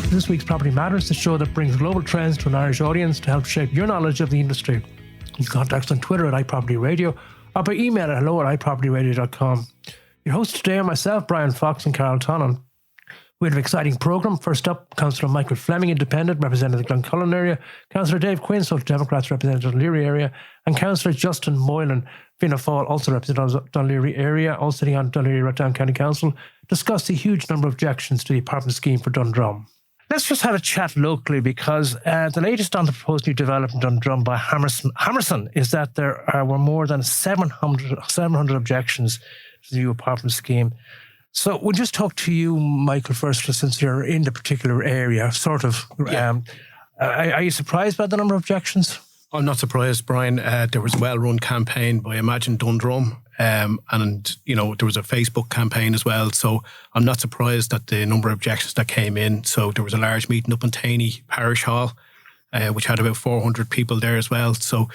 to this week's Property Matters, the show that brings global trends to an Irish audience to help shape your knowledge of the industry. You can contact us on Twitter at iPropertyRadio or by email at hello@iPropertyRadio.com. Your hosts today are myself, Bryan Fox, and Carol Tonnan. We have an exciting programme. First up, Councillor Michael Fleming, Independent, representing the Cloncullen area, Councillor Dave Quinn, Social Democrats, representing the Dun Laoghaire area, and Councillor Justin Moylan, Fianna Fáil, also representing the Dun Laoghaire area, also sitting on Dun Laoghaire-Rathdown County Council, discussed the huge number of objections to the apartment scheme for Dundrum. Let's just have a chat locally, because the latest on the proposed new development in Dundrum by Hammerson is that there were more than 700 objections to the new apartment scheme. So we'll just talk to you, Michael, first, since you're in the particular area, sort of. Yeah. Are you surprised by the number of objections? I'm not surprised, Brian. There was a well-run campaign by Imagine Dundrum, and there was a Facebook campaign as well. So I'm not surprised at the number of objections that came in. So there was a large meeting up in Taney Parish Hall, which had about 400 people there as well. So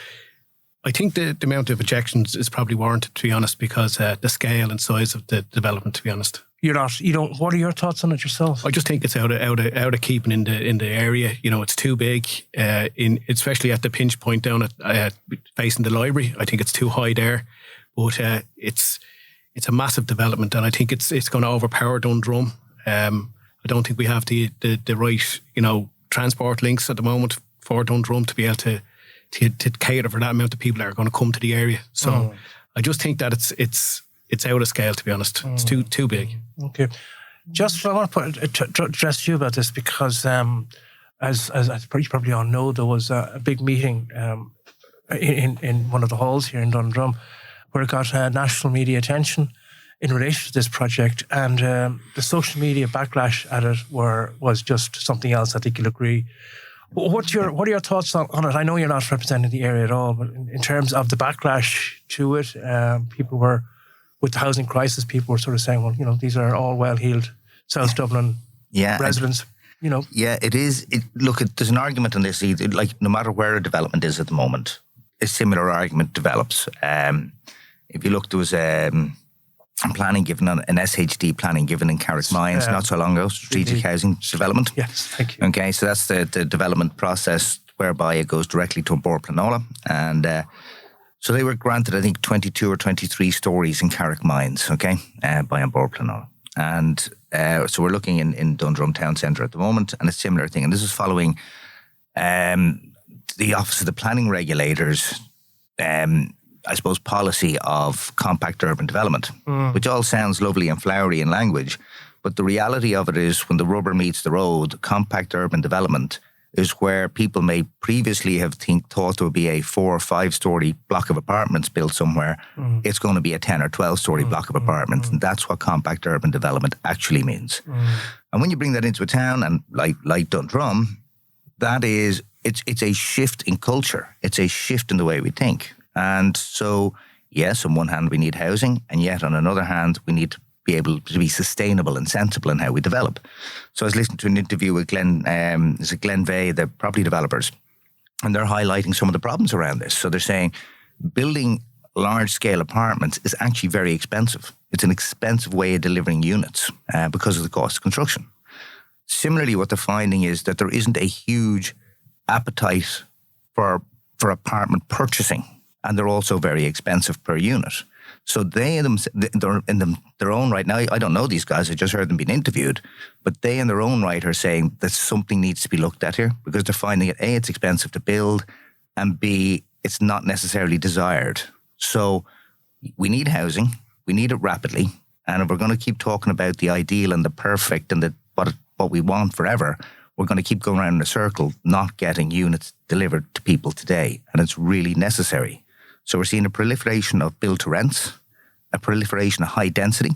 I think the amount of objections is probably warranted, to be honest, because the scale and size of the development, to be honest. What are your thoughts on it yourself? I just think it's out of keeping in the area. It's too big, especially at the pinch point down at facing the library. I think it's too high there, but it's a massive development, and I think it's going to overpower Dundrum. I don't think we have the right transport links at the moment for Dundrum to be able to cater for that amount of people that are going to come to the area. So I just think that it's out of scale, to be honest. It's too big. Okay. Just I want to address you about this, because as you probably all know, there was a big meeting in one of the halls here in Dundrum where it got national media attention in relation to this project, and the social media backlash at it was just something else. I think you'll agree. What are your thoughts on it? I know you're not representing the area at all, but in terms of the backlash to it, people were, with the housing crisis, people were sort of saying, well, these are all well-heeled South Dublin residents. Yeah, it is. Look, there's an argument on this. No matter where a development is at the moment, a similar argument develops. If you look, there was planning given, an SHD planning given in Carrickmines not so long ago, strategic housing development. Yes, thank you. Okay, so that's the development process whereby it goes directly to Bord Pleanála, and so they were granted, I think, 22 or 23 stories in Carrickmines, okay, by Bord Pleanála. And so we're looking in Dundrum Town Centre at the moment, and a similar thing. And this is following the Office of the Planning Regulators, I suppose, policy of compact urban development, which all sounds lovely and flowery in language. But the reality of it is, when the rubber meets the road, compact urban development is where people may previously have thought there would be a 4 or 5 story block of apartments built somewhere. It's going to be a 10 or 12 story block of apartments. And that's what compact urban development actually means. And when you bring that into a town, and like Dundrum, that is, it's a shift in culture. It's a shift in the way we think. And so, yes, on one hand, we need housing, and yet on another hand, we need to be able to be sustainable and sensible in how we develop. So I was listening to an interview with Glen Veigh, the property developers, and they're highlighting some of the problems around this. So they're saying building large-scale apartments is actually very expensive. It's an expensive way of delivering units because of the cost of construction. Similarly, what they're finding is that there isn't a huge appetite for apartment purchasing, and they're also very expensive per unit. So they're in their own right. Now, I don't know these guys. I just heard them being interviewed. But they in their own right are saying that something needs to be looked at here, because they're finding it, A, it's expensive to build, and B, it's not necessarily desired. So we need housing. We need it rapidly. And if we're going to keep talking about the ideal and the perfect and what we want forever, we're going to keep going around in a circle, not getting units delivered to people today. And it's really necessary. So we're seeing a proliferation of build to rents, a proliferation of high density.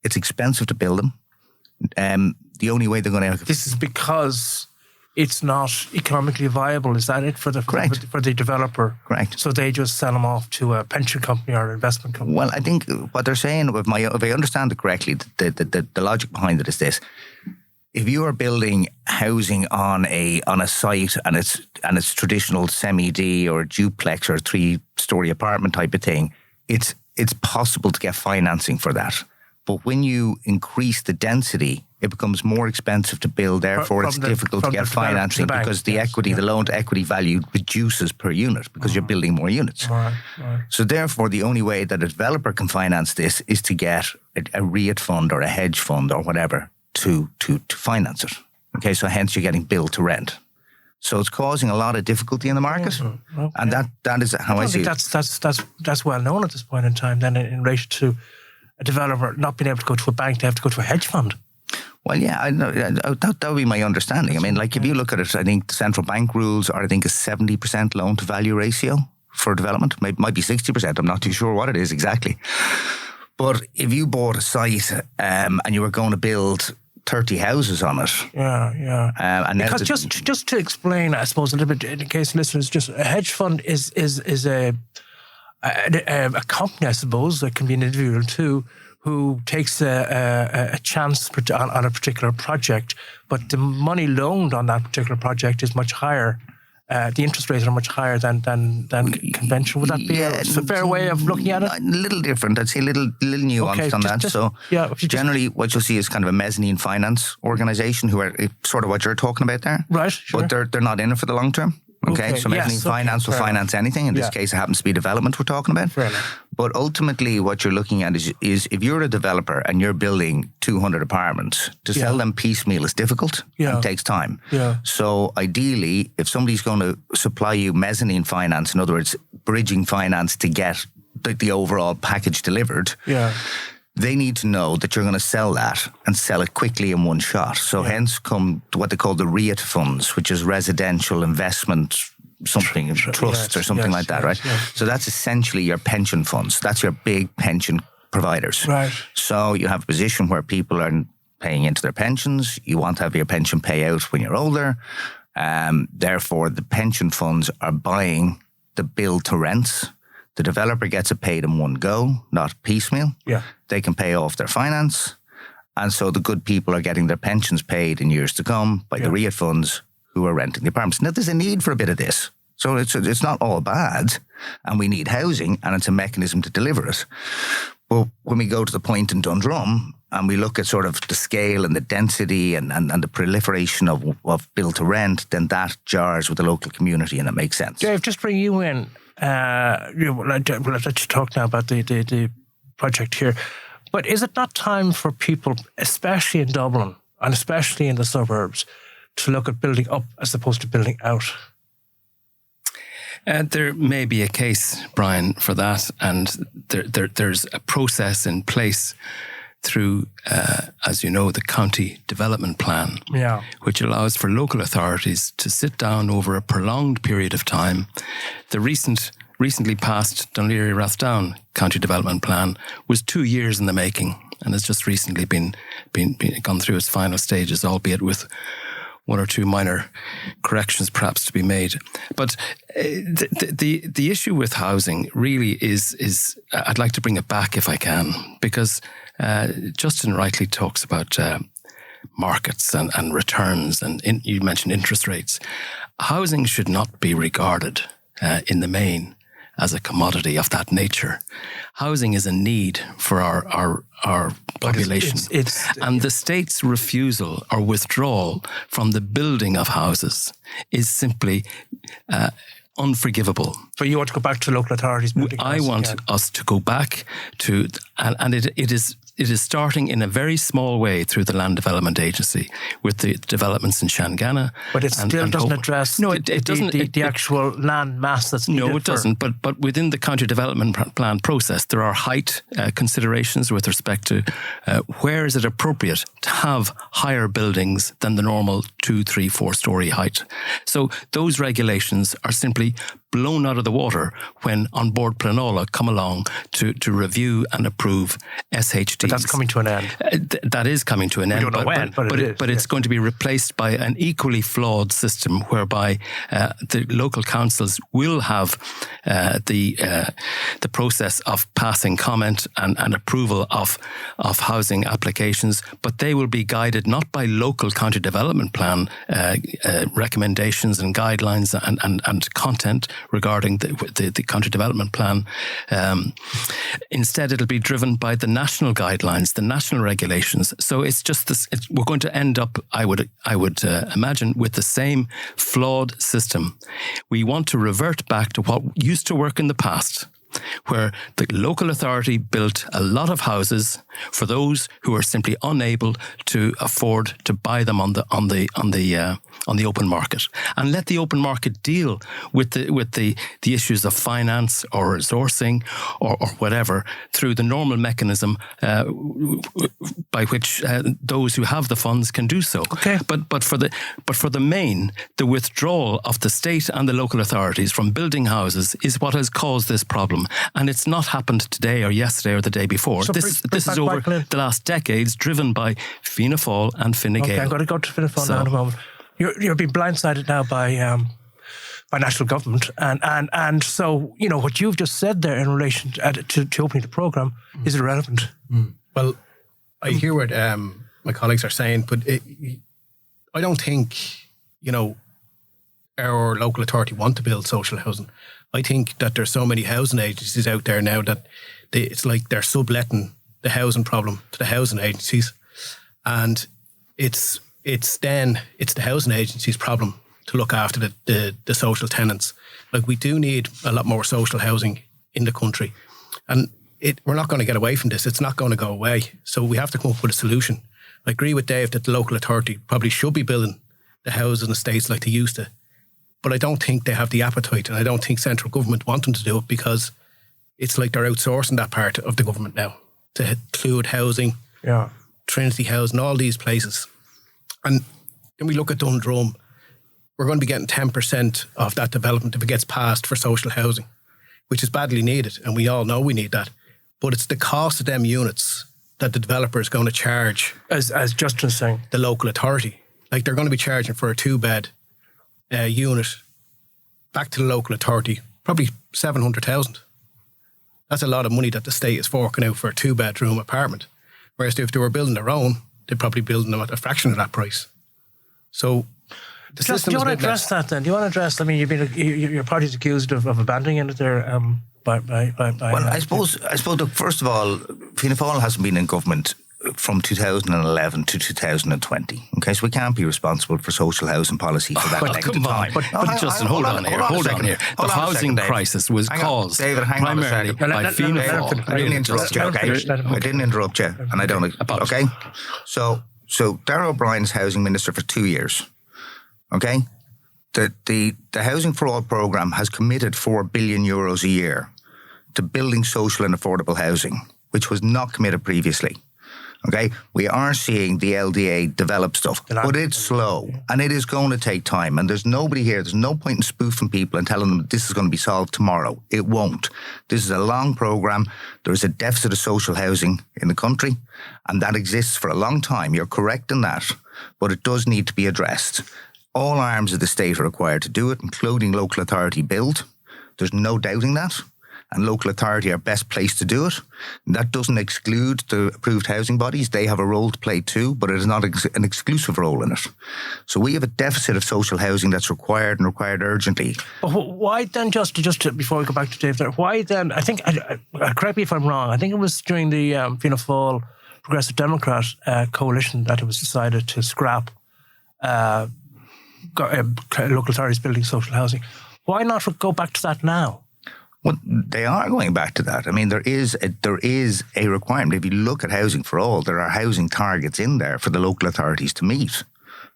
It's expensive to build them. The only way they're going to... This is because it's not economically viable. Is that it for the developer? Correct. So they just sell them off to a pension company or an investment company? Well, I think what they're saying, if I understand it correctly, the logic behind it is this. If you are building housing on a site and it's traditional semi-D or duplex or 3-story apartment type of thing, it's possible to get financing for that. But when you increase the density, it becomes more expensive to build. Therefore, it's difficult to get financing because the equity, the loan to equity value reduces per unit because you're building more units. Right. So therefore, the only way that a developer can finance this is to get a REIT fund or a hedge fund or whatever to finance it. Okay, so hence you're getting build to rent. So it's causing a lot of difficulty in the market, Okay. and that is how I see it. That's well known at this point in time. Then in relation to a developer not being able to go to a bank, they have to go to a hedge fund. Well, yeah, I know, that would be my understanding. I mean, like if you look at it, I think the central bank rules are, I think, a 70% loan to value ratio for development. Might be 60%. I'm not too sure what it is exactly. But if you bought a site and you were going to build 30 houses on it. Yeah. And because just to explain, I suppose, a little bit, in case listeners, just a hedge fund is a company, I suppose, that can be an individual too, who takes a chance on a particular project, but the money loaned on that particular project is much higher. The interest rates are much higher than conventional. Would that be a fair way of looking at it? A little different. I'd say a little nuanced on that. Generally, what you'll see is kind of a mezzanine finance organisation who are sort of what you're talking about there. Right, sure. But they're not in it for the long term. Okay, so mezzanine finance will finance anything. In this case, it happens to be development we're talking about. Fair enough. But ultimately, what you're looking at is if you're a developer and you're building 200 apartments, to sell them piecemeal is difficult and takes time. Yeah. So ideally, if somebody's going to supply you mezzanine finance, in other words, bridging finance to get the overall package delivered, they need to know that you're going to sell that and sell it quickly in one shot. So hence come what they call the REIT funds, which is residential investment trusts or something like that, right? Yes. So that's essentially your pension funds. That's your big pension providers. Right. So you have a position where people are paying into their pensions. You want to have your pension payout when you're older. Therefore, the pension funds are buying the build to rents. The developer gets it paid in one go, not piecemeal. Yeah. They can pay off their finance. And so the good people are getting their pensions paid in years to come by the REIT funds who are renting the apartments. Now, there's a need for a bit of this. So it's not all bad. And we need housing, and it's a mechanism to deliver it. But when we go to the point in Dundrum and we look at sort of the scale and the density and the proliferation of build to rent, then that jars with the local community and it makes sense. Dave, just bring you in. We'll let you talk now about the project here. But is it not time for people, especially in Dublin and especially in the suburbs, to look at building up as opposed to building out? There may be a case, Brian, for that, and there's a process in place through, as you know, the County Development Plan, which allows for local authorities to sit down over a prolonged period of time. The recently passed Dun Laoghaire-Rathdown County Development Plan was 2 years in the making, and has just recently been gone through its final stages, albeit with one or two minor corrections perhaps to be made. But the issue with housing really is I'd like to bring it back if I can, because Justin rightly talks about markets and returns, and you mentioned interest rates. Housing should not be regarded in the main as a commodity of that nature. Housing is a need for our population. And the state's refusal or withdrawal from the building of houses is simply unforgivable. So you want to go back to local authorities building houses? I want us to go back to, and it is starting in a very small way through the Land Development Agency with the developments in Shangana. But it still doesn't address the actual land mass that's needed. No, it doesn't. But within the County Development Plan process, there are height considerations with respect to where is it appropriate to have higher buildings than the normal 2, 3, 4-story height. So those regulations are simply blown out of the water when On Board Planola come along to review and approve SHDs. But that's coming to an end. That is coming to an end. We don't know when, but it's going to be replaced by an equally flawed system whereby the local councils will have the process of passing comment and approval of housing applications, but they will be guided not by local county development plan recommendations and guidelines and content regarding the county development plan. Instead, it'll be driven by the national guidelines guidelines, the national regulations. So it's just this. We're going to end up, I would imagine, with the same flawed system. We want to revert back to what used to work in the past, where the local authority built a lot of houses for those who are simply unable to afford to buy them on the open market, and let the open market deal with the issues of finance or resourcing or whatever through the normal mechanism by which those who have the funds can do so. Okay. But for the main, the withdrawal of the state and the local authorities from building houses is what has caused this problem. And it's not happened today or yesterday or the day before. So this is over the last decades, driven by Fianna Fáil and Fine Gael. Okay, I'm going to go to Fianna Fáil now in a moment. You're being blindsided now by national government, and so what you've just said there in relation to opening the programme is irrelevant. Well, I hear what my colleagues are saying, but I don't think our local authority want to build social housing. I think that there's so many housing agencies out there now that it's like they're subletting the housing problem to the housing agencies, and it's the housing agencies' problem to look after the social tenants. Like, we do need a lot more social housing in the country, and we're not going to get away from this. It's not going to go away. So we have to come up with a solution. I agree with Dave that the local authority probably should be building the houses and estates like they used to, but I don't think they have the appetite, and I don't think central government want them to do it, because it's like they're outsourcing that part of the government now to include housing, Trinity House and all these places. And then we look at Dundrum, we're going to be getting 10% of that development if it gets passed for social housing, which is badly needed, and we all know we need that. But it's the cost of them units that the developer is going to charge, as Justin's saying, the local authority. Like, they're going to be charging for a 2-bed unit back to the local authority, probably 700,000. That's a lot of money that the state is forking out for a 2-bedroom apartment. Whereas if they were building their own, they'd probably be building them at a fraction of that price. So the system. Do you want to address that then? Do you want to address? I mean, your party's accused of abandoning it there. Well, I suppose. Look, first of all, Fianna Fáil hasn't been in government from 2011 to 2020. Okay, so we can't be responsible for social housing policy for that length of time. But Justin, hold on here. The housing crisis was caused primarily by Fianna Fáil. I didn't interrupt you, okay? I didn't interrupt you, and I don't. Okay, so Darragh O'Brien's housing minister for 2 years. Okay, the Housing for All programme has committed €4 billion a year to building social and affordable housing, which was not committed previously. Okay, we are seeing the LDA develop stuff, but it's slow and it is going to take time. And there's nobody here, there's no point in spoofing people and telling them this is going to be solved tomorrow. It won't. This is a long programme. There is a deficit of social housing in the country, and that exists for a long time. You're correct in that, but it does need to be addressed. All arms of the state are required to do it, including local authority build. There's no doubting that. And local authority are best placed to do it. That doesn't exclude the approved housing bodies. They have a role to play too, but it is not an exclusive role in it. So we have a deficit of social housing that's required and required urgently. But why then, just before we go back to Dave there, why then, I think, correct me if I'm wrong, I think it was during the Fianna Fáil Progressive Democrat coalition that it was decided to scrap local authorities building social housing. Why not go back to that now? Well, they are going back to that. I mean, there is a requirement. If you look at Housing for All, there are housing targets in there for the local authorities to meet.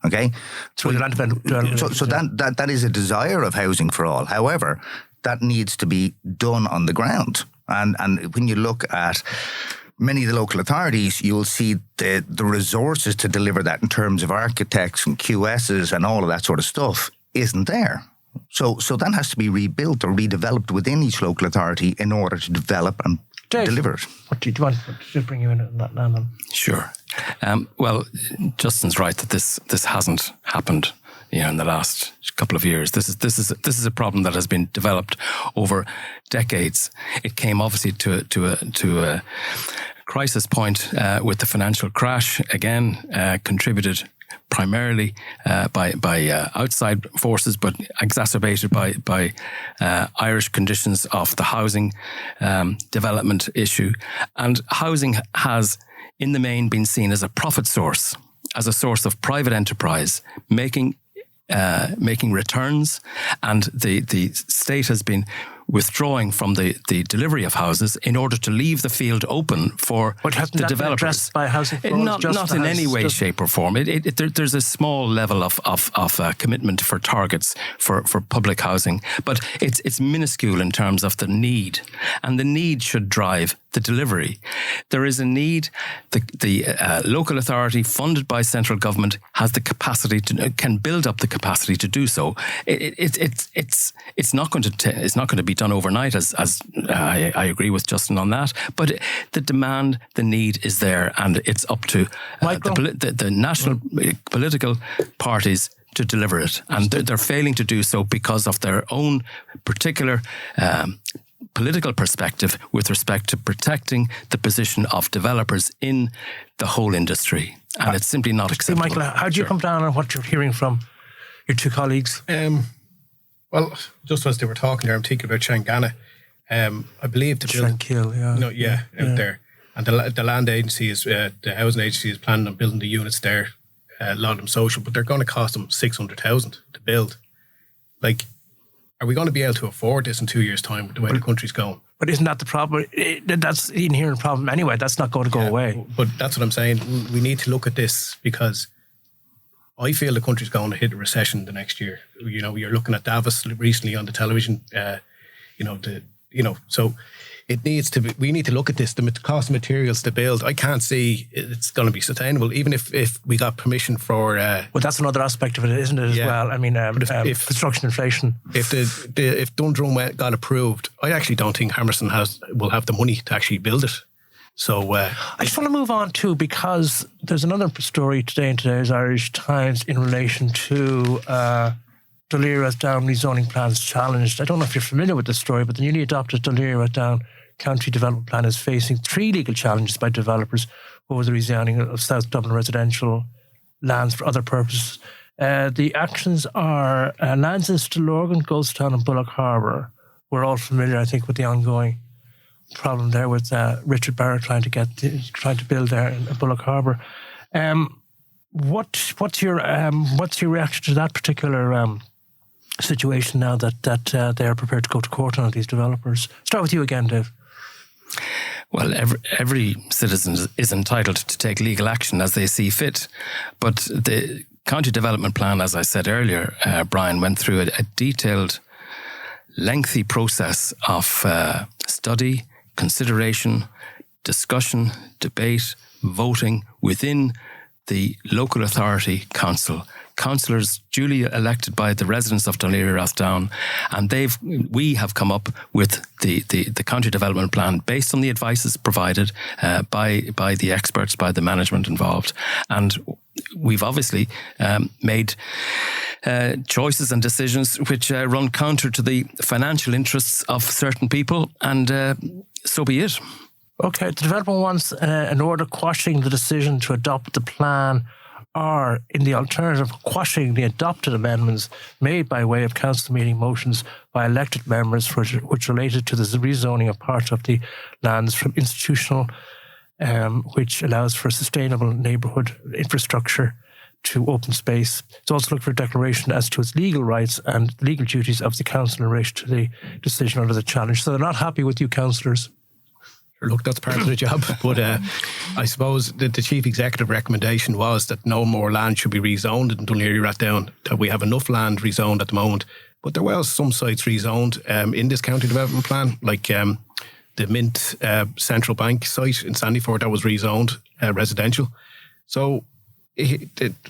Okay, so that is a desire of Housing for All. However, that needs to be done on the ground. And when you look at many of the local authorities, you will see the resources to deliver that in terms of architects and QSs and all of that sort of stuff isn't there. So that has to be rebuilt or redeveloped within each local authority in order to develop and deliver it. What do you want to bring you in on that now? Sure. Well, Justin's right that this hasn't happened, in the last couple of years. This is a problem that has been developed over decades. It came obviously to a crisis point with the financial crash. Again, contributed primarily by outside forces, but exacerbated by Irish conditions of the housing development issue. And housing has in the main been seen as a profit source, as a source of private enterprise, making returns, and the state has been withdrawing from the delivery of houses in order to leave the field open for the developers. By housing not in any way, shape or form. There's a small level of commitment for targets for public housing, but it's minuscule in terms of the need, and the need should drive the delivery. There is a need. The local authority funded by central government has the capacity can build up the capacity to do so. It's not going to be done overnight, as I agree with Justin on that. But the demand, the need is there, and it's up to the national political parties to deliver it, and they're failing to do so because of their own particular political perspective with respect to protecting the position of developers in the whole industry, and it's simply not acceptable. Michael, how do you come down on what you're hearing from your two colleagues? Well, just as they were talking there, I'm thinking about Shangana. I believe to build... Shankill, out there. And the land agency is, the housing agency is planning on building the units there, a lot of them social, but they're going to cost them 600,000 to build. Like, are we going to be able to afford this in 2 years' time with the way the country's going? But isn't that the problem? That's the inherent problem anyway. That's not going to go away. But that's what I'm saying. We need to look at this because I feel the country's going to hit a recession the next year. You know, you're looking at Davos recently on the television. So it needs to be. We need to look at this. The cost of materials to build. I can't see it's going to be sustainable, even if we got permission for. Well, that's another aspect of it, isn't it? As well. I mean, if construction inflation. If Dundrum got approved, I actually don't think Hammerson will have the money to actually build it. So I just want to move on too, because there's another story today in today's Irish Times in relation to Dun Laoghaire-Rathdown rezoning plans challenged. I don't know if you're familiar with this story, but the newly adopted Dun Laoghaire-Rathdown County Development Plan is facing 3 legal challenges by developers over the rezoning of South Dublin residential lands for other purposes. The actions are lands in Stillorgan, Ghostown and Bullock Harbour. We're all familiar, I think, with the ongoing problem there with Richard Barrett trying to build there in Bullock Harbour. What's your reaction to that particular situation now that they are prepared to go to court on these developers? Start with you again, Dave. Well, every citizen is entitled to take legal action as they see fit, but the County Development Plan, as I said earlier, Brian, went through a detailed, lengthy process of study, consideration, discussion, debate, voting within the local authority council. Councillors duly elected by the residents of Dun Laoghaire-Rathdown, and we have come up with the county development plan based on the advices provided by the experts, by the management involved, and we've obviously made choices and decisions which run counter to the financial interests of certain people, and so be it. Okay, the developer wants an order quashing the decision to adopt the plan, or in the alternative, quashing the adopted amendments made by way of council meeting motions by elected members which related to the rezoning of parts of the lands from institutional, which allows for sustainable neighbourhood infrastructure, to open space. It's also looking for a declaration as to its legal rights and legal duties of the council in relation to the decision under the challenge. So they're not happy with you, councillors. Look, that's part of the job. But I suppose the chief executive recommendation was that no more land should be rezoned in Dun Laoghaire-Rathdown, that we have enough land rezoned at the moment. But there were some sites rezoned in this county development plan, like the Mint Central Bank site in Sandyford, that was rezoned residential. So,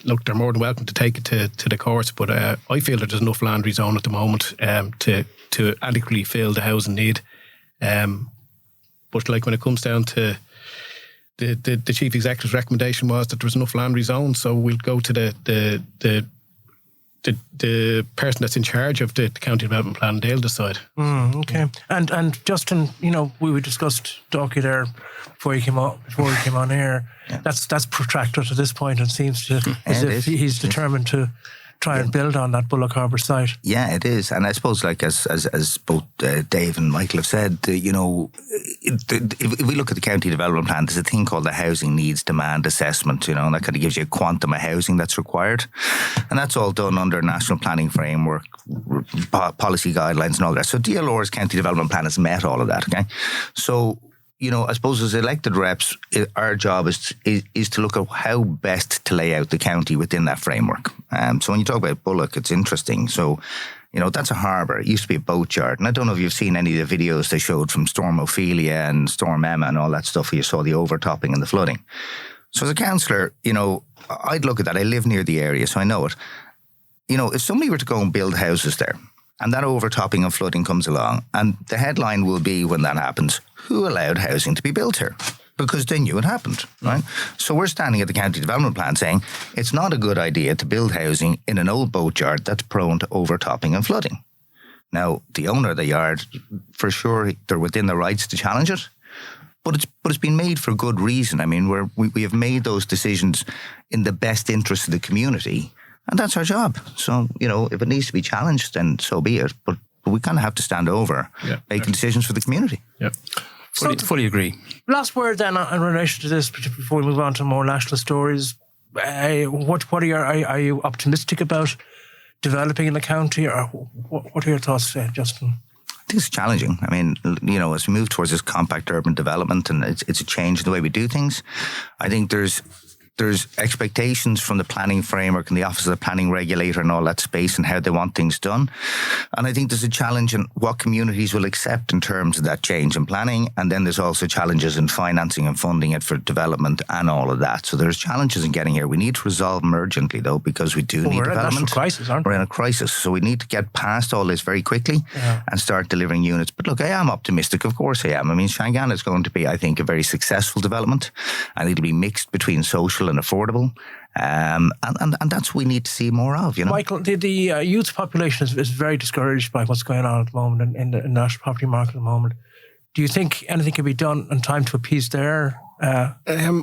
look, they're more than welcome to take it to the courts, but I feel that there's enough land rezoned at the moment to adequately fill the housing need. But like when it comes down to the chief executive's recommendation was that there was enough land rezoned, so we'll go to the person that's in charge of the county development plan, and they'll decide. Okay. And Justin, we discussed Dalkey there before he came on air. Yeah. That's protracted at this point, and seems to as if he's determined to try and build on that Bullock Harbour site. Yeah, it is. And I suppose, like as both Dave and Michael have said, if we look at the county development plan, there's a thing called the housing needs demand assessment, and that kind of gives you a quantum of housing that's required. And that's all done under national planning framework, policy guidelines and all that. So DLR's county development plan has met all of that, okay? So, I suppose as elected reps, our job is to look at how best to lay out the county within that framework. So when you talk about Bullock, it's interesting. So, that's a harbour. It used to be a boat yard. And I don't know if you've seen any of the videos they showed from Storm Ophelia and Storm Emma and all that stuff where you saw the overtopping and the flooding. So as a councillor, I'd look at that. I live near the area, so I know it. If somebody were to go and build houses there, and that overtopping and flooding comes along, and the headline will be when that happens, who allowed housing to be built here? Because they knew it happened, right? So we're standing at the county development plan saying it's not a good idea to build housing in an old boat yard that's prone to overtopping and flooding. Now, the owner of the yard, for sure, they're within their rights to challenge it, but it's been made for good reason. I mean, we have made those decisions in the best interest of the community. And that's our job. So, if it needs to be challenged, then so be it. But we kind of have to stand over making decisions for the community. Yeah. Fully agree. Last word then in relation to this, before we move on to more national stories. What are you optimistic about developing in the county? Or what are your thoughts, Justin? I think it's challenging. I mean, as we move towards this compact urban development and it's a change in the way we do things, I think there's expectations from the planning framework and the Office of the Planning Regulator and all that space and how they want things done. And I think there's a challenge in what communities will accept in terms of that change in planning. And then there's also challenges in financing and funding it for development and all of that. So there's challenges in getting here. We need to resolve them urgently, though, because we do need development. We're in a national crisis, aren't we? We're in a crisis. So we need to get past all this very quickly and start delivering units. But look, I am optimistic. Of course I am. I mean, Shangan is going to be, I think, a very successful development. And it'll be mixed between social and affordable, and that's what we need to see more of. Michael, the youth population is very discouraged by what's going on at the moment in the national property market at the moment. Do you think anything can be done in time to appease their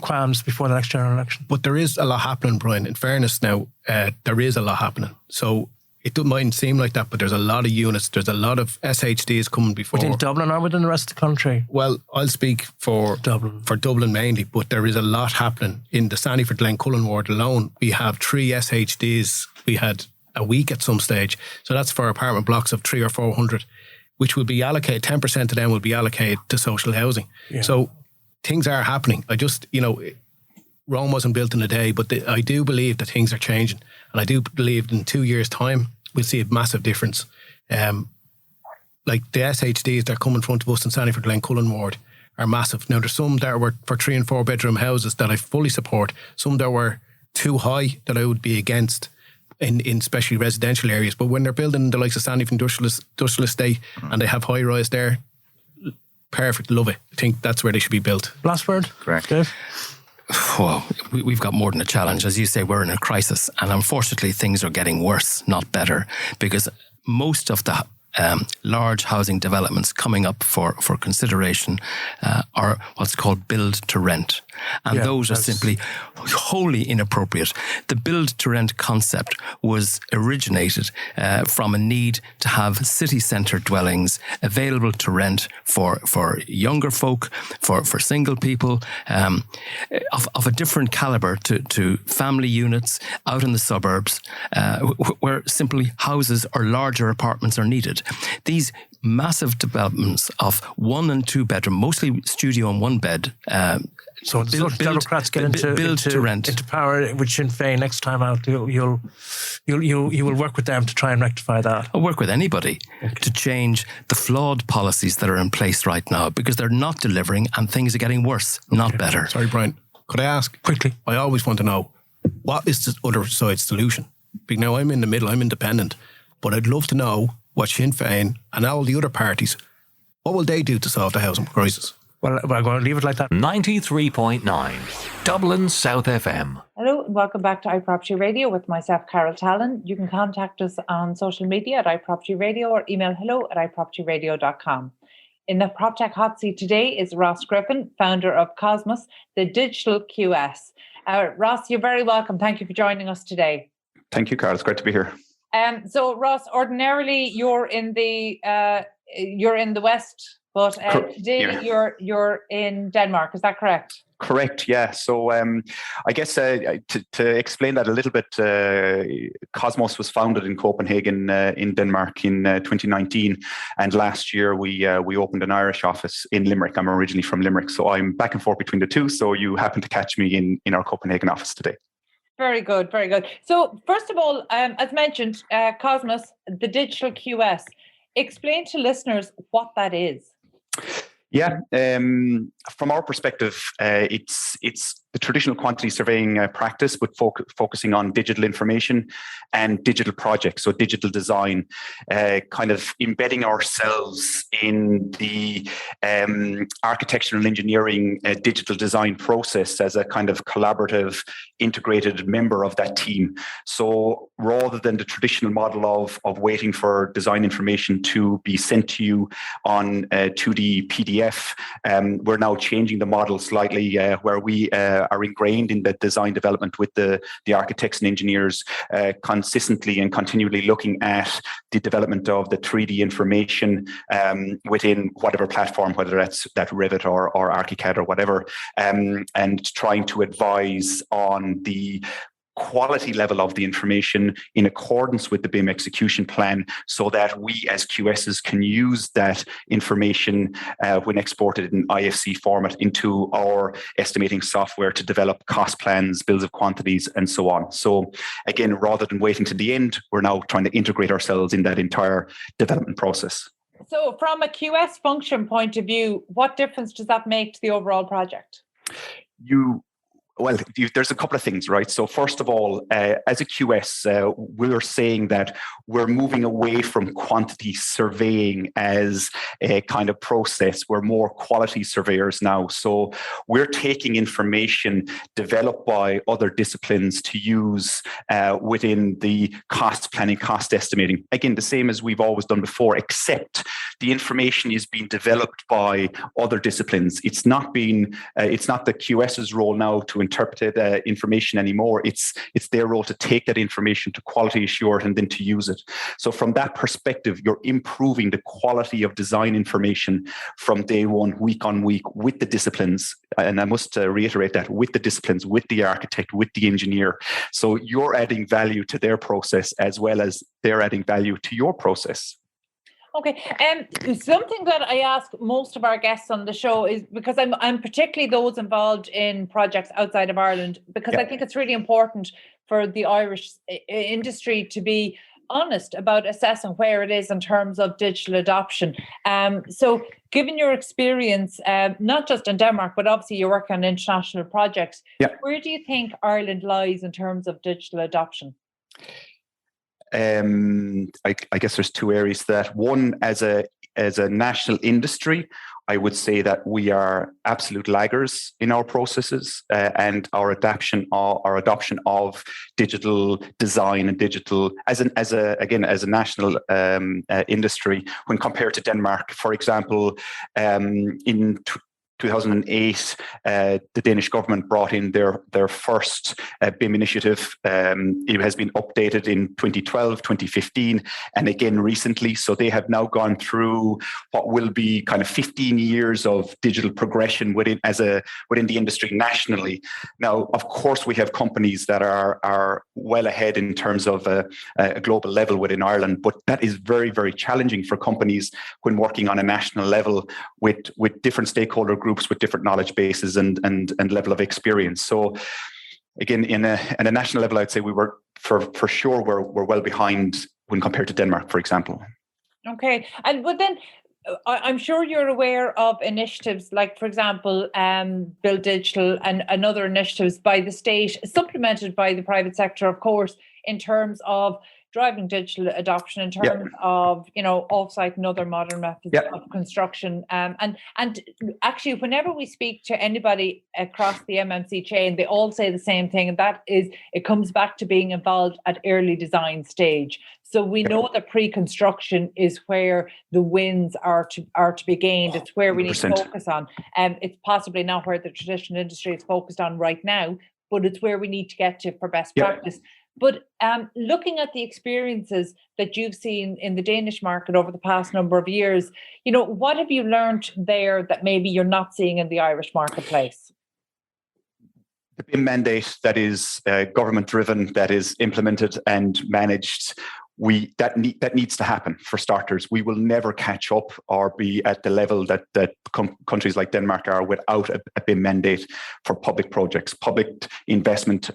qualms before the next general election? But there is a lot happening, Brian. In fairness, now there is a lot happening. So it mightn't seem like that, but there's a lot of units. There's a lot of SHDs coming before. Within Dublin or within the rest of the country? Well, I'll speak for Dublin mainly, but there is a lot happening. In the Sandyford-Glencullen ward alone, we have 3 SHDs. We had a week at some stage. So that's for apartment blocks of 300 or 400, which will be allocated, 10% of them will be allocated to social housing. Yeah. So things are happening. I just, Rome wasn't built in a day, but I do believe that things are changing. And I do believe in 2 years' time, we'll see a massive difference. Like the SHDs that are coming in front of us in Sandyford-Glencullen ward are massive. Now, there's some that were for 3 and 4 bedroom houses that I fully support. Some that were too high that I would be against in especially residential areas. But when they're building the likes of Sandyford Industrial Estate and they have high rise there, perfect, love it. I think that's where they should be built. Last word? Correct. Dave? Well, we've got more than a challenge. As you say, we're in a crisis. And unfortunately, things are getting worse, not better, because most of the large housing developments coming up for consideration are what's called build to rent. And those are simply wholly inappropriate. The build to rent concept was originated from a need to have city centre dwellings available to rent for younger folk, for single people, of a different calibre to family units out in the suburbs, where simply houses or larger apartments are needed. These massive developments of 1 and 2 bedroom, mostly studio and 1 bed. So the Democrats get into power with Sinn Féin next time out, you will work with them to try and rectify that. I'll work with anybody to change the flawed policies that are in place right now, because they're not delivering and things are getting worse, not better. Sorry, Brian. Could I ask quickly? I always want to know, what is the other side's solution? Because now I'm in the middle, I'm independent, but I'd love to know what Sinn Féin and all the other parties, what will they do to solve the housing crisis? Well, I'm going to leave it like that. 93.9 Dublin South FM. Hello and welcome back to iProperty Radio with myself, Carol Tallon. You can contact us on social media at iProperty Radio or email hello@ipropertyradio.com. In the PropTech Hot Seat today is Ross Griffin, founder of Cosmos, the digital QS. Ross, you're very welcome. Thank you for joining us today. Thank you, Carl. It's great to be here. So Ross, ordinarily you're in the West, but today you're in Denmark. Is that correct? Correct, yeah. So I guess to explain that a little bit, Cosmos was founded in Copenhagen in Denmark in 2019. And last year we opened an Irish office in Limerick. I'm originally from Limerick, so I'm back and forth between the two. So you happen to catch me in our Copenhagen office today. Very good, very good. So first of all, as mentioned, Cosmos, the digital QS. Explain to listeners what that is. Yeah, from our perspective, it's the traditional quantity surveying practice, but focusing on digital information and digital projects, so digital design, kind of embedding ourselves in the architectural and engineering digital design process as a kind of collaborative, integrated member of that team. So rather than the traditional model of waiting for design information to be sent to you on 2D PDF, we're now changing the model slightly where we are ingrained in the design development with the architects and engineers, consistently and continually looking at the development of the 3D information within whatever platform, whether that's Revit or ArchiCAD or whatever, and trying to advise on the quality level of the information in accordance with the BIM execution plan, so that we as QSs can use that information when exported in IFC format into our estimating software to develop cost plans, bills of quantities, and so on. So again, rather than waiting to the end, we're now trying to integrate ourselves in that entire development process. So from a QS function point of view, what difference does that make to the overall project? Well, there's a couple of things, right? So first of all, as a QS, we're saying that we're moving away from quantity surveying as a kind of process. We're more quality surveyors now. So we're taking information developed by other disciplines to use within the cost planning, cost estimating. Again, the same as we've always done before, except the information is being developed by other disciplines. It's not the QS's role now to interpret information anymore. It's their role to take that information, to quality assure it, and then to use it. So from that perspective, you're improving the quality of design information from day one, week on week, with the disciplines. And I must reiterate that, with the disciplines, with the architect, with the engineer. So you're adding value to their process as well as they're adding value to your process. Okay, something that I ask most of our guests on the show is, because I'm particularly those involved in projects outside of Ireland, because I think it's really important for the Irish industry to be honest about assessing where it is in terms of digital adoption. So given your experience, not just in Denmark, but obviously you work on international projects, where do you think Ireland lies in terms of digital adoption? I guess there's two areas to that. One, as a national industry, I would say that we are absolute laggers in our processes and our adoption of digital design and digital as a national industry when compared to Denmark. For example, in 2008, the Danish government brought in their first BIM initiative. It has been updated in 2012, 2015, and again recently. So they have now gone through what will be kind of 15 years of digital progression within the industry nationally. Now, of course, we have companies that are well ahead in terms of a global level within Ireland, but that is very, very challenging for companies when working on a national level with different stakeholder groups with different knowledge bases and level of experience. So again, in a national level, I'd say we were for sure we're well behind when compared to Denmark, for example. Okay, but then I'm sure you're aware of initiatives like, for example, Build Digital and other initiatives by the state, supplemented by the private sector, of course, in terms of driving digital adoption, in terms of, offsite and other modern methods of construction. And actually, whenever we speak to anybody across the MMC chain, they all say the same thing, and that is it comes back to being involved at early design stage. So we know that pre-construction is where the wins are to be gained. It's where we need to focus on. It's possibly not where the traditional industry is focused on right now, but it's where we need to get to for best practice. But looking at the experiences that you've seen in the Danish market over the past number of years, what have you learned there that maybe you're not seeing in the Irish marketplace? The BIM mandate that is government driven, that is implemented and managed, that needs to happen for starters. We will never catch up or be at the level that countries like Denmark are without a BIM mandate for public projects. Public investment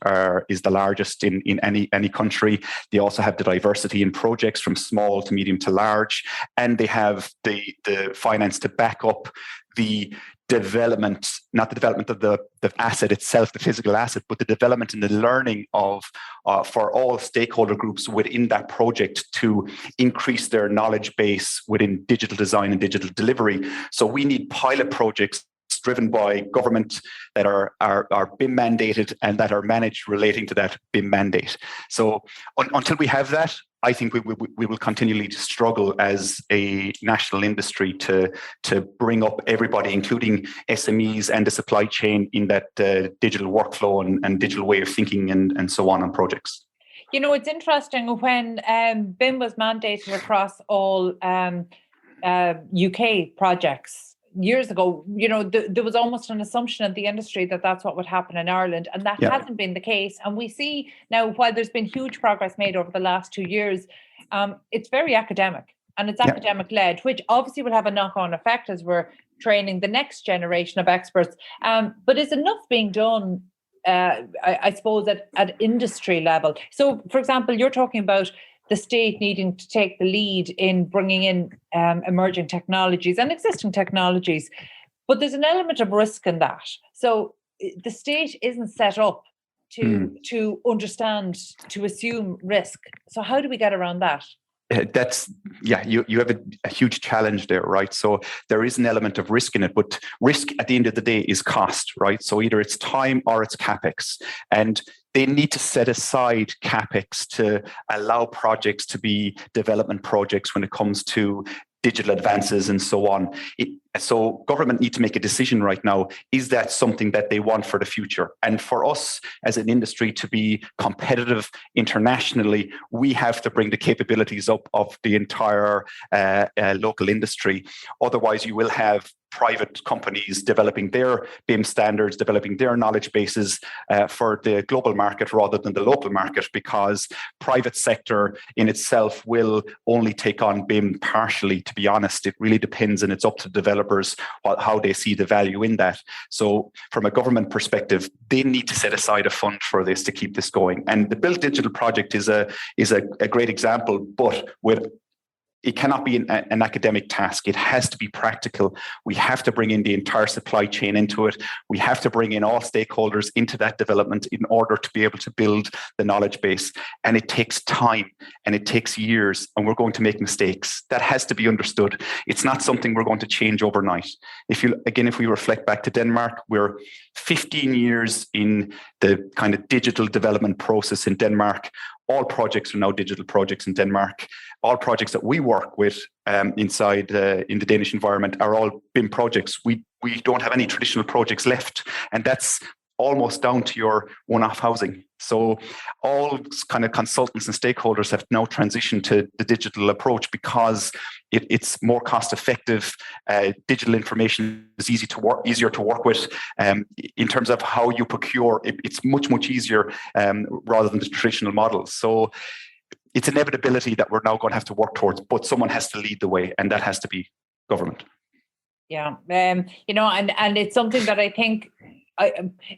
is the largest in any country. They also have the diversity in projects from small to medium to large, and they have the finance to back up the development, not the development of the asset itself, the physical asset, but the development and the learning of for all stakeholder groups within that project to increase their knowledge base within digital design and digital delivery. So we need pilot projects driven by government that are BIM mandated and that are managed relating to that BIM mandate. So until we have that, I think we will continually struggle as a national industry to bring up everybody, including SMEs and the supply chain, in that digital workflow and digital way of thinking and so on projects. It's interesting when BIM was mandated across all UK projects years ago, there was almost an assumption in the industry that that's what would happen in Ireland, and that hasn't been the case. And we see now, while there's been huge progress made over the last 2 years, it's very academic, and it's academic led, which obviously will have a knock-on effect as we're training the next generation of experts. But is enough being done, I suppose, at industry level? So, for example, you're talking about the state needing to take the lead in bringing in emerging technologies and existing technologies. But there's an element of risk in that. So the state isn't set up to understand, to assume risk. So how do we get around that? You have a huge challenge there, right? So there is an element of risk in it, but risk at the end of the day is cost, right? So either it's time or it's CapEx, and they need to set aside CapEx to allow projects to be development projects when it comes to digital advances and so on. So government need to make a decision right now. Is that something that they want for the future? And for us as an industry to be competitive internationally, we have to bring the capabilities up of the entire local industry. Otherwise, you will have private companies developing their BIM standards, developing their knowledge bases for the global market rather than the local market, because private sector in itself will only take on BIM partially, to be honest. It really depends, and it's up to developers how they see the value in that. So from a government perspective, they need to set aside a fund for this to keep this going. And the Build Digital project is a great example, but it cannot be an academic task. It has to be practical. We have to bring in the entire supply chain into it. We have to bring in all stakeholders into that development in order to be able to build the knowledge base. And it takes time and it takes years, and we're going to make mistakes. That has to be understood. It's not something we're going to change overnight. If we reflect back to Denmark, we're 15 years in the kind of digital development process in Denmark. All projects are now digital projects in Denmark. All projects that we work with inside in the Danish environment are all BIM projects. We don't have any traditional projects left, and that's almost down to your one-off housing. So all kind of consultants and stakeholders have now transitioned to the digital approach because it's more cost-effective. Digital information is easier to work with. In terms of how you procure, it's much easier rather than the traditional models. So it's inevitability that we're now going to have to work towards, but someone has to lead the way, and that has to be government. Yeah, and it's something that I think,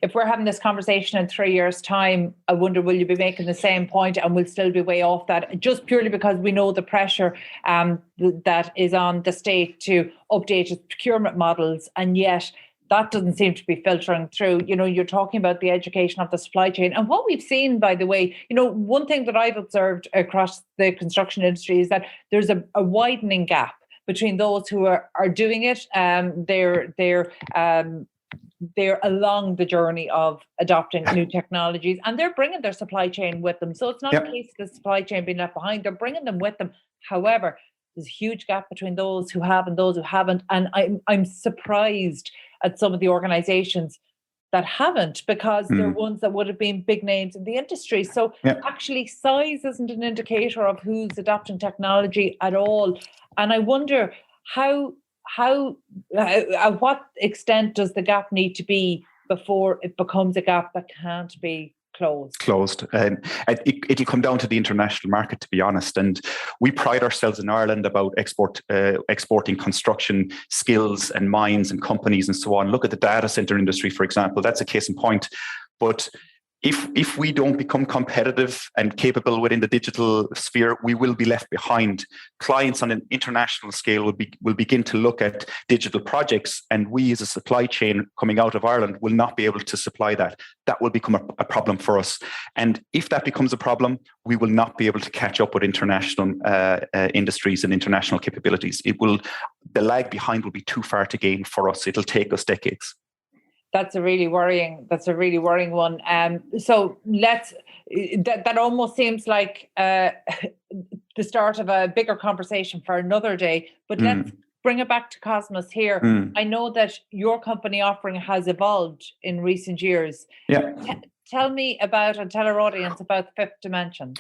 if we're having this conversation in 3 years' time, I wonder, will you be making the same point and we'll still be way off that, just purely because we know the pressure that is on the state to update its procurement models, and yet that doesn't seem to be filtering through. You're talking about the education of the supply chain. And what we've seen, by the way, one thing that I've observed across the construction industry is that there's a widening gap between those who are doing it. They're along the journey of adopting new technologies, and they're bringing their supply chain with them. So it's not a case of the supply chain being left behind. They're bringing them with them. However, there's a huge gap between those who have and those who haven't. And I'm surprised at some of the organizations that haven't, because they're ones that would have been big names in the industry. So actually size isn't an indicator of who's adopting technology at all. And I wonder at what extent does the gap need to be before it becomes a gap that can't be closed. It'll come down to the international market, to be honest. And we pride ourselves in Ireland about exporting construction skills and mines and companies and so on. Look at the data center industry, for example. That's a case in point. But if we don't become competitive and capable within the digital sphere, we will be left behind. Clients on an international scale will begin to look at digital projects, and we as a supply chain coming out of Ireland will not be able to supply that. That will become a problem for us. And if that becomes a problem, we will not be able to catch up with international industries and international capabilities. The lag behind will be too far to gain for us. It'll take us decades. That's a really worrying one. So that almost seems like the start of a bigger conversation for another day. But let's bring it back to Cosmos here. I know that your company offering has evolved in recent years. Yeah. Tell me about, and tell our audience about the fifth dimension.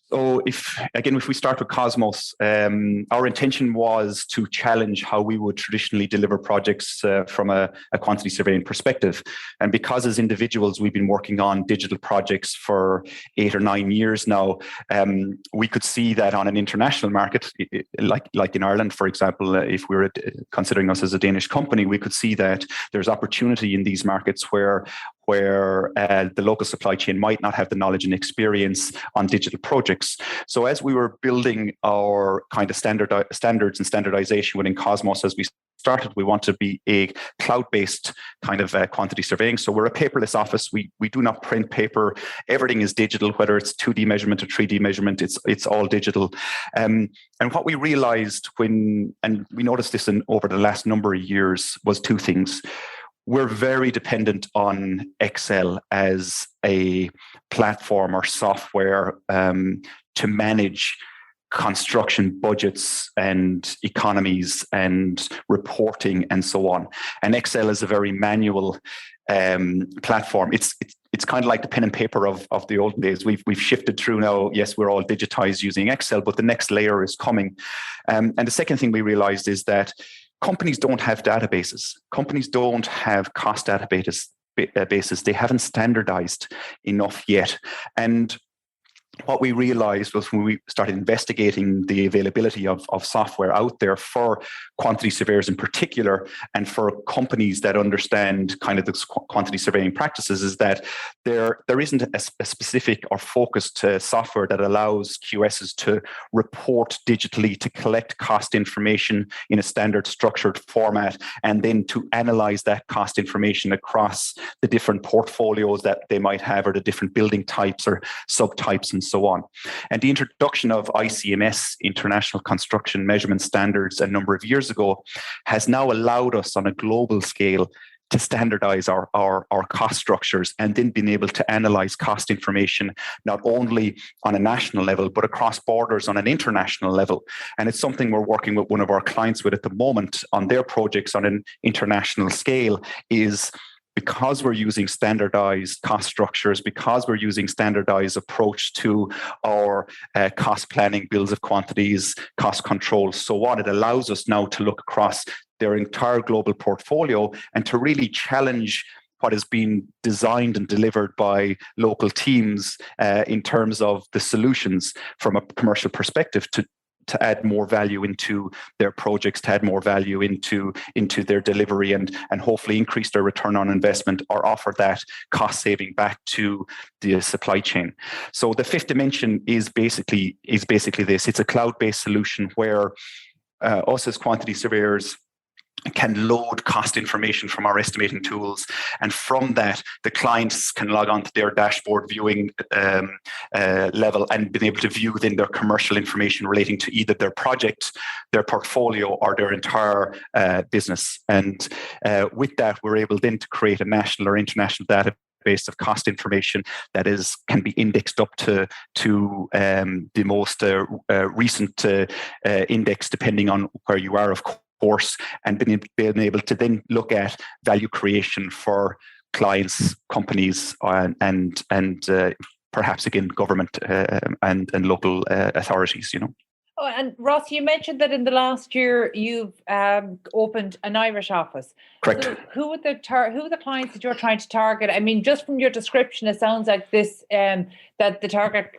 So if we start with Cosmos, our intention was to challenge how we would traditionally deliver projects from a quantity surveying perspective. And because as individuals, we've been working on digital projects for 8 or 9 years now, we could see that on an international market, like in Ireland, for example, if we were considering us as a Danish company, we could see that there's opportunity in these markets where the local supply chain might not have the knowledge and experience on digital projects. So as we were building our kind of standards and standardization within Cosmos, as we started, we want to be a cloud-based kind of quantity surveying. So we're a paperless office. We do not print paper. Everything is digital, whether it's 2D measurement or 3D measurement, it's all digital. And what we realized and we noticed this over the last number of years, was two things. We're very dependent on Excel as a platform or software to manage construction budgets and economies and reporting and so on. And Excel is a very manual platform. It's kind of like the pen and paper of the olden days. We've shifted through now. Yes, we're all digitized using Excel, but the next layer is coming. And the second thing we realized is that companies don't have databases. Companies don't have cost databases. They haven't standardized enough yet. And what we realized was when we started investigating the availability of software out there for quantity surveyors in particular, and for companies that understand kind of the quantity surveying practices, is that there isn't a specific or focused software that allows QSs to report digitally, to collect cost information in a standard structured format, and then to analyze that cost information across the different portfolios that they might have, or the different building types or subtypes and so on. And the introduction of ICMS, International Construction Measurement Standards, a number of years ago, has now allowed us on a global scale to standardize our cost structures, and then being able to analyze cost information not only on a national level, but across borders on an international level. And it's something we're working with one of our clients with at the moment on their projects on an international scale, is because we're using standardized cost structures, because we're using standardized approach to our cost planning, bills of quantities, cost control, so on, it allows us now to look across their entire global portfolio and to really challenge what has been designed and delivered by local teams in terms of the solutions from a commercial perspective to add more value into their projects, to add more value into their delivery, and hopefully increase their return on investment, or offer that cost saving back to the supply chain. So the fifth dimension is basically this. It's a cloud-based solution where us as quantity surveyors can load cost information from our estimating tools, and from that the clients can log on to their dashboard viewing level and be able to view then their commercial information relating to either their project, their portfolio, or their entire business. And with that, we're able then to create a national or international database of cost information that can be indexed up to the most recent index, depending on where you are, of course, and being able to then look at value creation for clients, companies, and perhaps again government and local authorities. Oh, and Ross, you mentioned that in the last year you've opened an Irish office. Correct. So who are the clients that you're trying to target? I mean, just from your description, it sounds like this that the target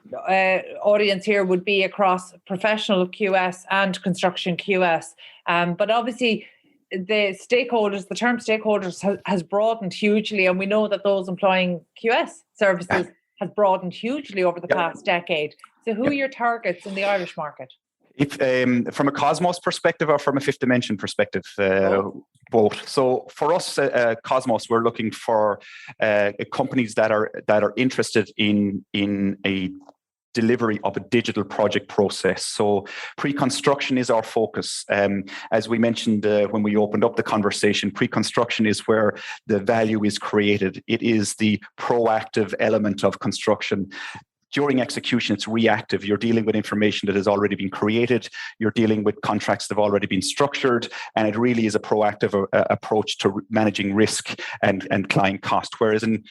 audience here would be across professional QS and construction QS. But obviously, the term stakeholders has broadened hugely, and we know that those employing QS services has broadened hugely over the past decade. So who are your targets in the Irish market? If from a Cosmos perspective or from a fifth dimension perspective, both. So for us, Cosmos, we're looking for companies that are interested in a delivery of a digital project process. So pre-construction is our focus. As we mentioned when we opened up the conversation, pre-construction is where the value is created. It is the proactive element of construction. During execution, it's reactive. You're dealing with information that has already been created. You're dealing with contracts that have already been structured. And it really is a proactive approach to managing risk and client cost. Whereas in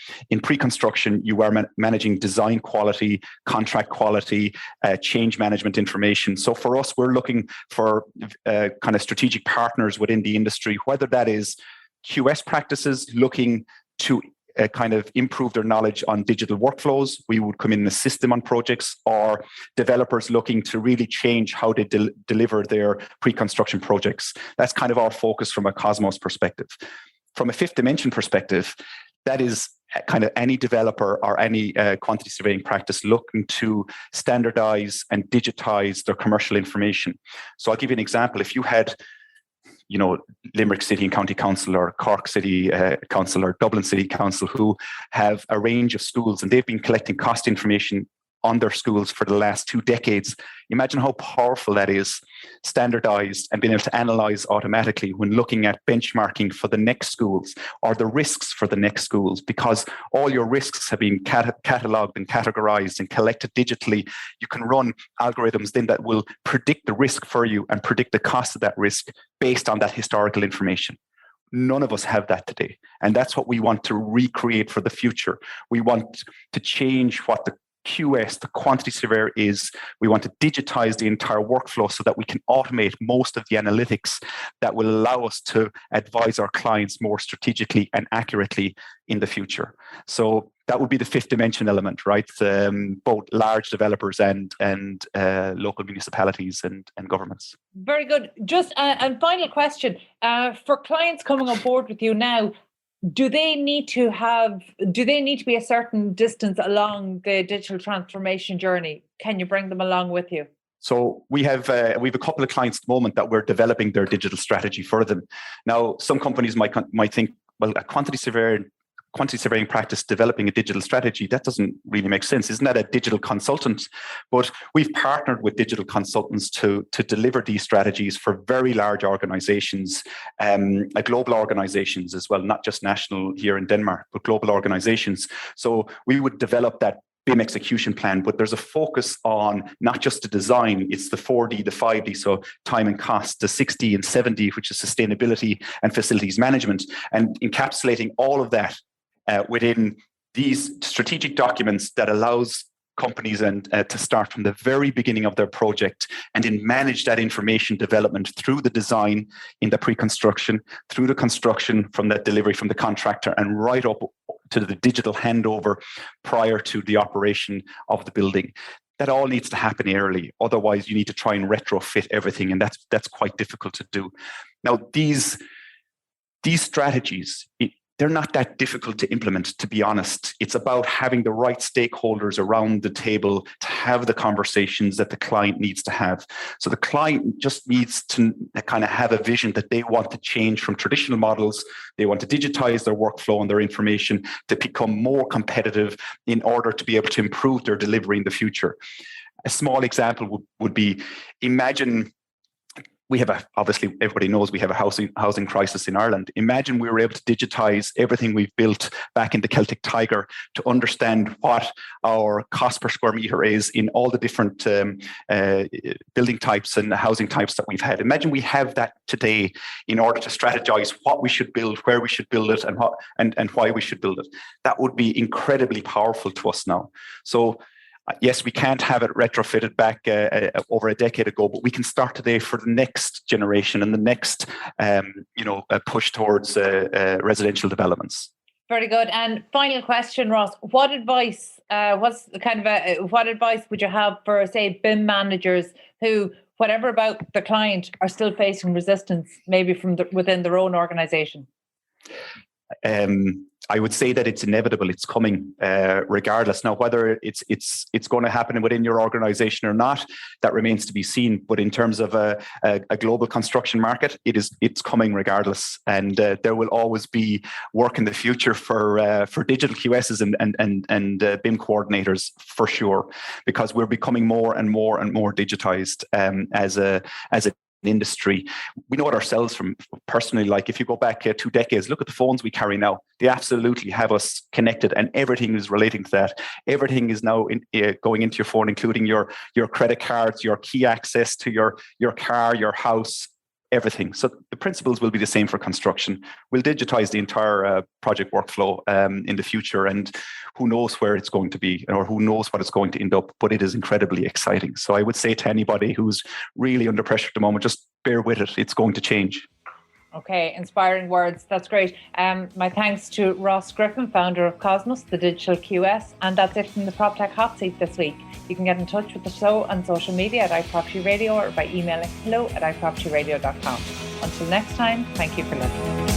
pre-construction, you are managing design quality, contract quality, change management information. So for us, we're looking for kind of strategic partners within the industry, whether that is QS practices looking to kind of improve their knowledge on digital workflows. We would come in and assist them on projects, or developers looking to really change how they deliver their pre-construction projects. That's kind of our focus from a Cosmos perspective. From a fifth dimension perspective, that is kind of any developer or any quantity surveying practice looking to standardize and digitize their commercial information. So I'll give you an example. If you had Limerick City and County Council, or Cork City Council, or Dublin City Council, who have a range of schools, and they've been collecting cost information on their schools for the last 2 decades. Imagine how powerful that is, standardized and being able to analyze automatically when looking at benchmarking for the next schools or the risks for the next schools, because all your risks have been cataloged and categorized and collected digitally. You can run algorithms then that will predict the risk for you and predict the cost of that risk based on that historical information. None of us have that today. And that's what we want to recreate for the future. We want to change what the QS, the quantity surveyor, is. We want to digitize the entire workflow so that we can automate most of the analytics that will allow us to advise our clients more strategically and accurately in the future. So that would be the fifth dimension element, right? Both large developers and local municipalities and governments. Very good. Just a final question. For clients coming on board with you now, do they need to be a certain distance along the digital transformation journey? Can you bring them along with you? So we have a couple of clients at the moment that we're developing their digital strategy for them. Now, some companies might think, well, a quantity surveying practice developing a digital strategy, that doesn't really make sense. Isn't that a digital consultant? But we've partnered with digital consultants to deliver these strategies for very large organizations, global organizations as well, not just national here in Denmark, but global organizations. So we would develop that BIM execution plan, but there's a focus on not just the design, it's the 4D, the 5D, so time and cost, the 6D and 7D, which is sustainability and facilities management, and encapsulating all of that within these strategic documents that allows companies to start from the very beginning of their project and then manage that information development through the design in the pre-construction, through the construction, from that delivery from the contractor, and right up to the digital handover prior to the operation of the building. That all needs to happen early. Otherwise, you need to try and retrofit everything, and that's quite difficult to do. Now, these strategies, they're not that difficult to implement, to be honest. It's about having the right stakeholders around the table to have the conversations that the client needs to have. So the client just needs to kind of have a vision that they want to change from traditional models. They want to digitize their workflow and their information to become more competitive in order to be able to improve their delivery in the future. A small example would be, imagine we have obviously everybody knows we have a housing crisis in Ireland. Imagine we were able to digitize everything we've built back in the Celtic Tiger to understand what our cost per square meter is in all the different building types and housing types that we've had. Imagine we have that today in order to strategize what we should build, where we should build it, and why we should build it. That would be incredibly powerful to us now. So yes, we can't have it retrofitted back over a decade ago, but we can start today for the next generation and the next, push towards residential developments. Very good. And final question, Ross: what advice? What advice would you have for, say, BIM managers who, whatever about the client, are still facing resistance, maybe from within their own organisation? I would say that it's inevitable. It's coming, regardless. Now, whether it's going to happen within your organisation or not, that remains to be seen. But in terms of a global construction market, it's coming regardless, and there will always be work in the future for digital QSs and BIM coordinators for sure, because we're becoming more and more and more digitized as a industry. We know it ourselves from personally, like if you go back 2 decades, look at the phones we carry now. They absolutely have us connected, and everything is relating to that. Everything is now going into your phone, including your credit cards, your key access to your car, your house, everything. So the principles will be the same for construction. We'll digitize the entire project workflow in the future, and who knows where it's going to be, or who knows what it's going to end up, but it is incredibly exciting. So I would say to anybody who's really under pressure at the moment, just bear with it. It's going to change. Okay, inspiring words. That's great. My thanks to Ross Griffin, founder of Cosmos, the digital QS. And that's it from the PropTech Hot Seat this week. You can get in touch with the show on social media at iPropertyRadio or by emailing hello@iPropertyRadio.com. Until next time, thank you for listening.